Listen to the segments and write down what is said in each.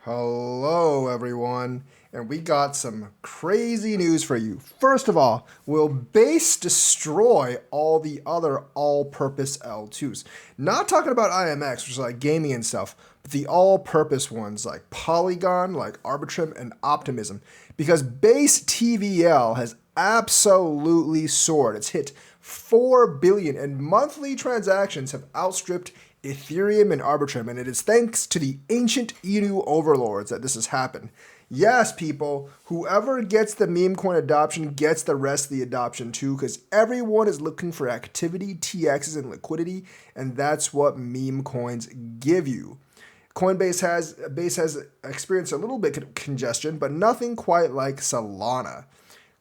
Hello, everyone, and we got some crazy news for you. First of all, will Base destroy all the other all-purpose L2s? Not talking about IMX, which is like gaming and stuff, but the all-purpose ones like Polygon, like Arbitrum, and Optimism. Because Base TVL has absolutely soared. It's hit 4 billion, and monthly transactions have outstripped Ethereum and Arbitrum, and it is thanks to the ancient Inu overlords that this has happened. Yes, people, whoever gets the meme coin adoption gets the rest of the adoption too, because everyone is looking for activity, TXs, and liquidity, and that's what meme coins give you. Base has experienced a little bit of congestion, but nothing quite like Solana.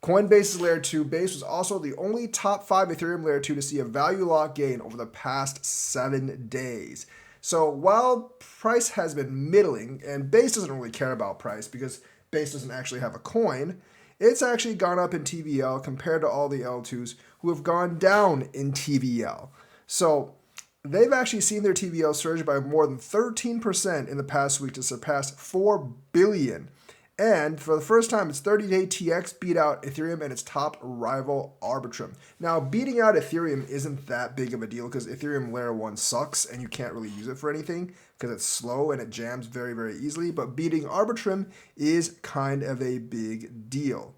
Coinbase's Layer 2 base was also the only top 5 Ethereum Layer 2 to see a value lock gain over the past 7 days. So while price has been middling, and Base doesn't really care about price because Base doesn't actually have a coin, it's actually gone up in TVL compared to all the L2s who have gone down in TVL. So they've actually seen their TVL surge by more than 13% in the past week to surpass 4 billion. And for the first time, its 30-day TX beat out Ethereum and its top rival Arbitrum. Now, beating out Ethereum isn't that big of a deal because Ethereum Layer 1 sucks and you can't really use it for anything because it's slow and it jams very, very easily. But beating Arbitrum is kind of a big deal.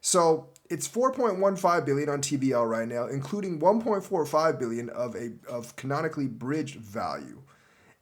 So it's 4.15 billion on TVL right now, including 1.45 billion of canonically bridged value.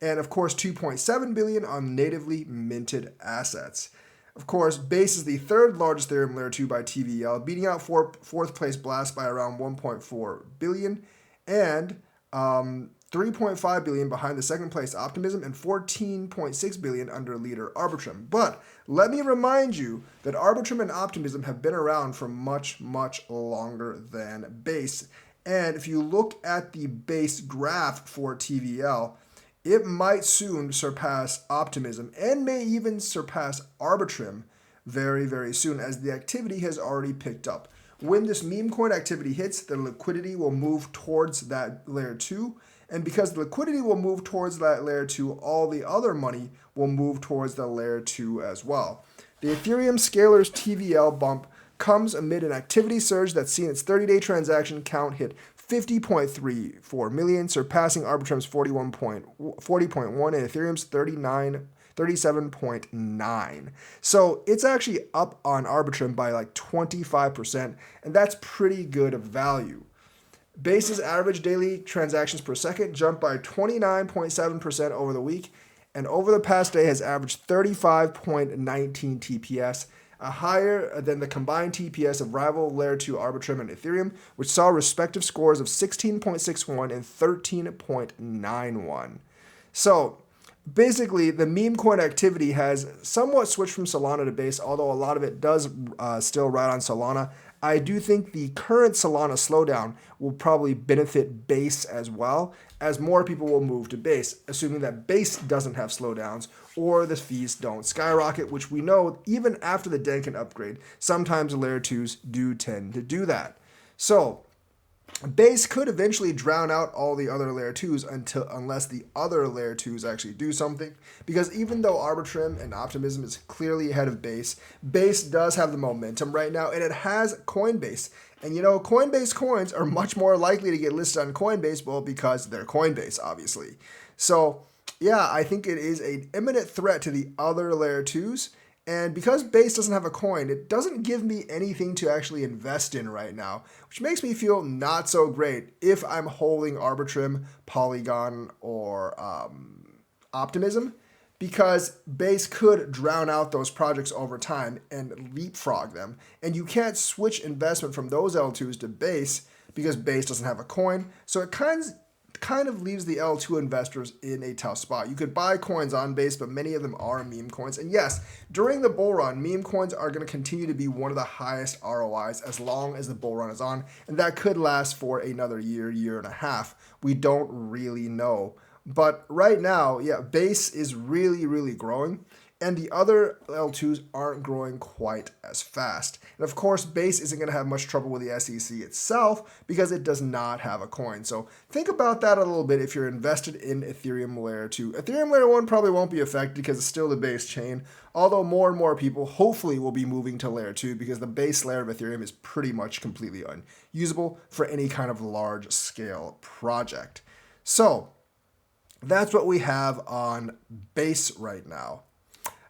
And of course, 2.7 billion on natively minted assets. Of course, Base is the third largest Ethereum Layer 2 by TVL, beating out fourth place Blast by around 1.4 billion, and 3.5 billion behind the second place Optimism, and 14.6 billion under leader Arbitrum. But let me remind you that Arbitrum and Optimism have been around for much, much longer than Base. And if you look at the Base graph for TVL, it might soon surpass Optimism and may even surpass Arbitrum very, very soon as the activity has already picked up. When this meme coin activity hits, the liquidity will move towards that layer 2. And because the liquidity will move towards that layer 2, all the other money will move towards the layer 2 as well. The Ethereum Scalers TVL bump comes amid an activity surge that's seen its 30-day transaction count hit 50.34 million, surpassing Arbitrum's 40.1 and Ethereum's 37.9. So it's actually up on Arbitrum by like 25%, and that's pretty good value. Base's average daily transactions per second jumped by 29.7% over the week, and over the past day has averaged 35.19 TPS, higher than the combined TPS of rival Layer 2 Arbitrum and Ethereum, which saw respective scores of 16.61 and 13.91. So basically, the meme coin activity has somewhat switched from Solana to Base, although a lot of it does still ride on Solana. I do think the current Solana slowdown will probably benefit Base as well, as more people will move to Base, assuming that Base doesn't have slowdowns or the fees don't skyrocket, which we know even after the Denkin upgrade, sometimes Layer 2s do tend to do that. So Base could eventually drown out all the other Layer 2s unless the other Layer 2s actually do something. Because even though Arbitrum and Optimism is clearly ahead of Base, Base does have the momentum right now, and it has Coinbase. And you know, Coinbase coins are much more likely to get listed on Coinbase, well, because they're Coinbase, obviously. So yeah, I think it is an imminent threat to the other Layer 2s. And because Base doesn't have a coin, it doesn't give me anything to actually invest in right now, which makes me feel not so great if I'm holding Arbitrum, Polygon, or Optimism, because Base could drown out those projects over time and leapfrog them. And you can't switch investment from those L2s to Base because Base doesn't have a coin. So it kind of leaves the L2 investors in a tough spot. You could buy coins on Base, but many of them are meme coins. And yes, during the bull run, meme coins are going to continue to be one of the highest ROIs as long as the bull run is on. And that could last for another year, year and a half. We don't really know But right now, yeah, Base is really, really growing. And the other L2s aren't growing quite as fast. And of course, Base isn't going to have much trouble with the SEC itself because it does not have a coin. So think about that a little bit if you're invested in Ethereum Layer 2. Ethereum Layer 1 probably won't be affected because it's still the base chain, although more and more people hopefully will be moving to Layer 2 because the base layer of Ethereum is pretty much completely unusable for any kind of large scale project. So that's what we have on Base right now.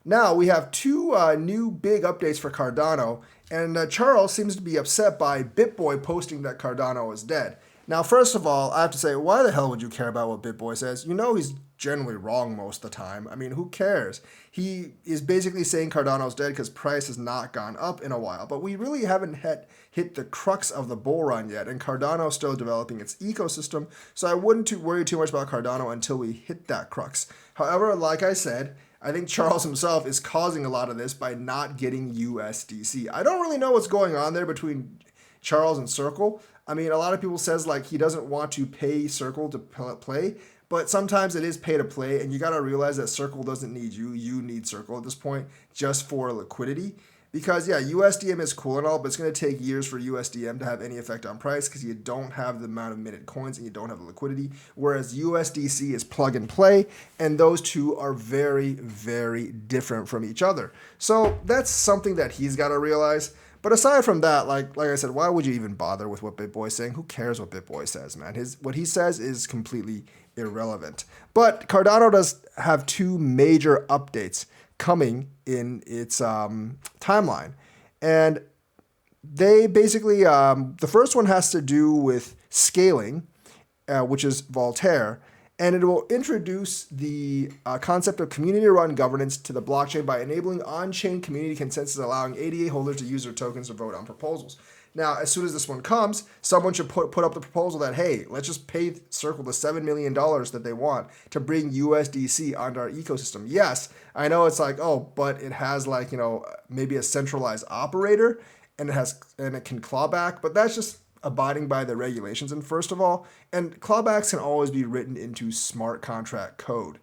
Now we have two new big updates for Cardano, and Charles seems to be upset by BitBoy posting that Cardano is dead. Now, first of all, I have to say, why the hell would you care about what BitBoy says? You know he's generally wrong most of the time. I mean, who cares? He is basically saying Cardano's dead because price has not gone up in a while, but we really haven't hit the crux of the bull run yet, and Cardano's still developing its ecosystem, so I wouldn't worry too much about Cardano until we hit that crux. However, like I said, I think Charles himself is causing a lot of this by not getting USDC. I don't really know what's going on there between Charles and Circle. I mean, a lot of people says like he doesn't want to pay Circle to play, but sometimes it is pay to play, and you got to realize that Circle doesn't need you. You need Circle at this point just for liquidity. Because, yeah, USDM is cool and all, but it's going to take years for USDM to have any effect on price because you don't have the amount of minted coins and you don't have the liquidity, whereas USDC is plug and play, and those two are very, very different from each other. So that's something that he's got to realize. But aside from that, like I said, why would you even bother with what BitBoy's saying? Who cares what BitBoy says, man? What he says is completely irrelevant. But Cardano does have two major updates coming in its timeline. And they basically, the first one has to do with scaling, which is Voltaire, and it will introduce the concept of community-run governance to the blockchain by enabling on-chain community consensus, allowing ADA holders to use their tokens to vote on proposals. Now, as soon as this one comes, someone should put up the proposal that, hey, let's just pay Circle the $7 million that they want to bring USDC onto our ecosystem. Yes, I know it's like, oh, but it has like, maybe a centralized operator and it can claw back, but that's just abiding by the regulations. And first of all, and clawbacks can always be written into smart contract code.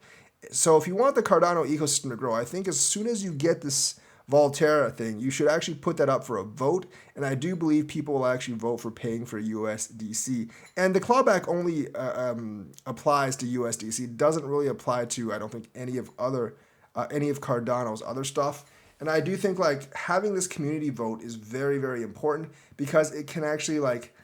So if you want the Cardano ecosystem to grow, I think as soon as you get this Voltaire thing, you should actually put that up for a vote, and I do believe people will actually vote for paying for USDC. And the clawback only applies to USDC, doesn't really apply to, I don't think, any of Cardano's other stuff. And I do think like having this community vote is very, very important because it can actually like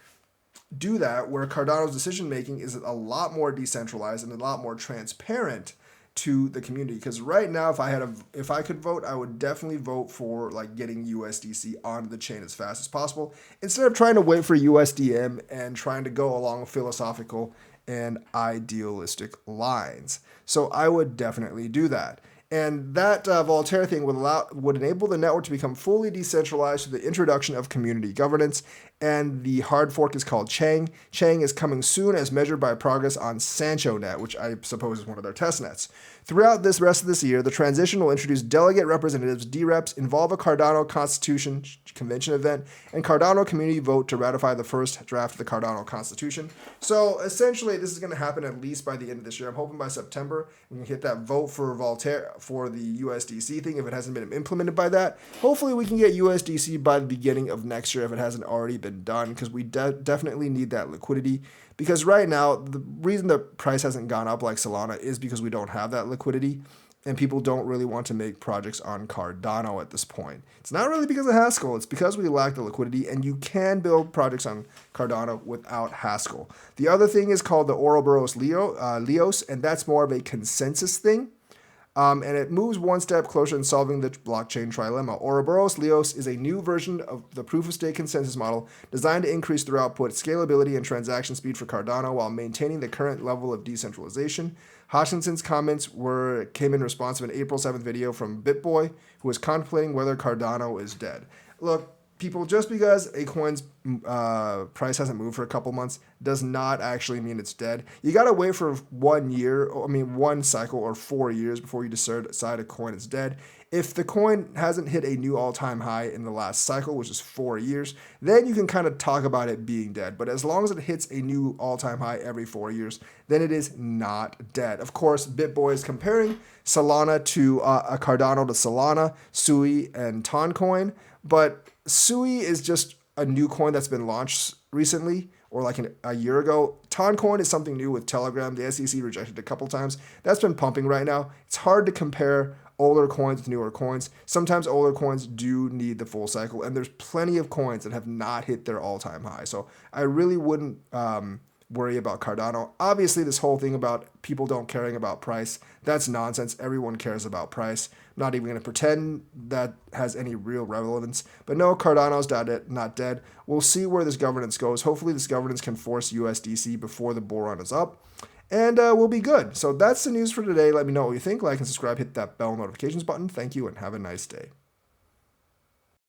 do that where Cardano's decision making is a lot more decentralized and a lot more transparent to the community. Because right now, if I could vote, I would definitely vote for like getting USDC onto the chain as fast as possible instead of trying to wait for USDM and trying to go along philosophical and idealistic lines. So I would definitely do that. And that Voltaire thing would enable the network to become fully decentralized through the introduction of community governance. And the hard fork is called Chang. Chang is coming soon as measured by progress on SanchoNet, which I suppose is one of their test nets. Throughout this rest of this year, the transition will introduce delegate representatives, DREPs, involve a Cardano Constitution Convention event, and Cardano community vote to ratify the first draft of the Cardano Constitution. So essentially, this is going to happen at least by the end of this year. I'm hoping by September we can hit that vote for Voltaire for the USDC thing if it hasn't been implemented by that. Hopefully, we can get USDC by the beginning of next year if it hasn't already been done, because we definitely need that liquidity. Because right now, the reason the price hasn't gone up like Solana is because we don't have that liquidity, and people don't really want to make projects on Cardano at this point. It's not really because of Haskell, it's because we lack the liquidity, and you can build projects on Cardano without Haskell. The other thing is called the Ouroboros Leos, and that's more of a consensus thing. And it moves one step closer in solving the blockchain trilemma. Ouroboros Leos is a new version of the proof-of-stake consensus model designed to increase throughput, scalability, and transaction speed for Cardano while maintaining the current level of decentralization. Hutchinson's comments came in response to an April 7th video from BitBoy, who was contemplating whether Cardano is dead. Look, people, just because a coin's price hasn't moved for a couple months does not actually mean it's dead. You got to wait for 1 year, one cycle or 4 years before you decide a coin is dead. If the coin hasn't hit a new all-time high in the last cycle, which is 4 years, then you can kind of talk about it being dead. But as long as it hits a new all-time high every 4 years, then it is not dead. Of course, BitBoy is comparing Solana to a Cardano to Solana, Sui, and Toncoin. But Sui is just a new coin that's been launched recently, or like a year ago. Toncoin is something new with Telegram. The SEC rejected it a couple times. That's been pumping right now. It's hard to compare older coins with newer coins. Sometimes older coins do need the full cycle, and there's plenty of coins that have not hit their all-time high. So I really wouldn't worry about Cardano. Obviously, this whole thing about people don't caring about price, that's nonsense. Everyone cares about price. I'm not even going to pretend that has any real relevance. But no, Cardano's not dead. We'll see where this governance goes. Hopefully, this governance can force USDC before the bull run is up. And we'll be good. So that's the news for today. Let me know what you think. Like and subscribe. Hit that bell notifications button. Thank you and have a nice day.